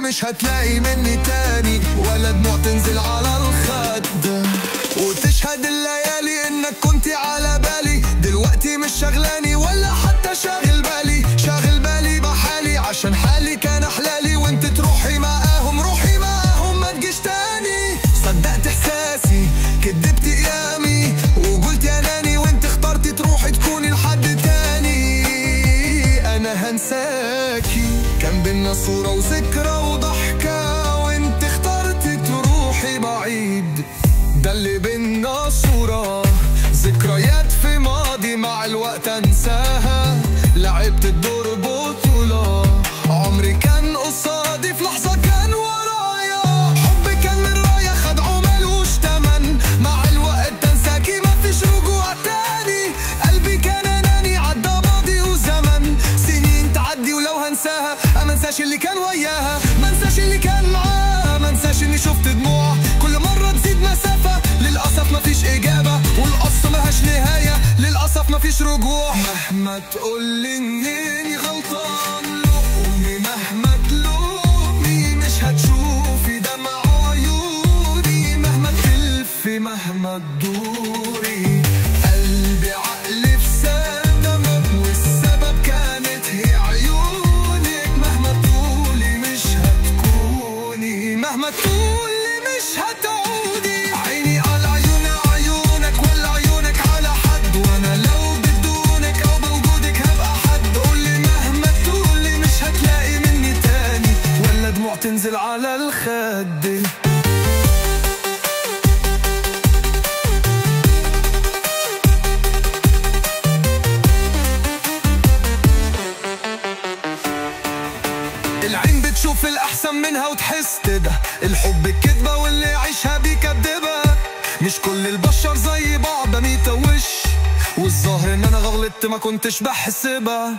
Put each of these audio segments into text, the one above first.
مش هتلاقي مني تاني ولا دموع تنزل على الخد. وتشهد الليالي انك كنتي على بالي، دلوقتي مش شغلاني ولا حتى شاغل بالي. شاغل بالي بحالي عشان حالي كان احلالي، وانت تروحي معاهم روحي معاهم ما تجيش تاني. صدقت احساسي كدبت ايامي وقلت يا ناني، وانت اخترتي تروحي تكوني لحد تاني. انا هنساكي كان بينا صورة وذكرى وضحكة، وانت اخترتي تروحي بعيد. ده اللي بينا صورة ذكريات في ماضي مع الوقت انساها. لعبت الدور بطولة عمري كان قصادي، في لحظة كان ورايا. حبي كان من راية خدعه ملوش تمن، مع الوقت تنساكي مفيش رجوع تاني. قلبي كان اناني عدى ماضي وزمن، سنين تعدي ولو هنساها منساش اللي كان وياها. منساش اللي كان معاها، منساش اني شفت دموع كل مرة تزيد مسافة. للأسف مفيش إجابة والقصة ملهاش نهاية، للأسف مفيش رجوع. مهما تقولي إني غلطان لومي، مهما تلومي مش هتشوفي دمع عيوني. مهما تلفي مهما تدوري قلبي عقلي في سدمك، والسبب كانت هي عيونك. مهما تقولي مش هتكوني، مهما تقولي مش هتعودي. عيني على عيونك ولا عيونك على حد، وانا لو بدونك او بوجودك هبقى حد. قولي مهما تقولي مش هتلاقي مني تاني ولا دموع تنزل على الخد. العين بتشوف الأحسن منها وتحس كده، الحب كدبة واللي يعيشها بيكدبها. مش كل البشر زي بعض ميتة وش، والظاهر ان انا غلطت ما كنتش بحسبها.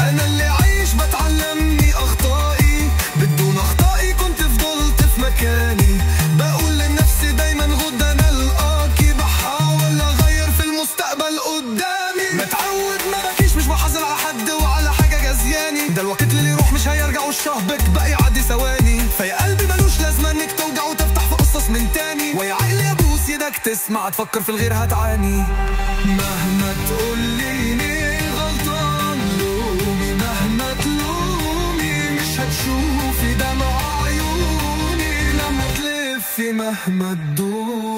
انا اللي عايش بتعلمني اخطائي، بدون اخطائي كنت فضلت في مكاني. بقول لنفسي دايما غدا انا القاكي، بحاول اغير في المستقبل قدامي. متعود ما بكيش مش بحزن على حد وعلى حاجة جزياني. ده الوقت اللي يروح مش هيرجع والشهبك بقى يعدي ثواني. فيا قلبي ملوش لازمة انك توجع وتفتح في قصص من تاني، ويا عقلي ابوس ايدك تسمع تفكر في الغير هتعاني. مهما تقولي اني غلطان لومي، مهما تلومي مش هتشوفي دمع عيوني. لما تلفي مهما تدور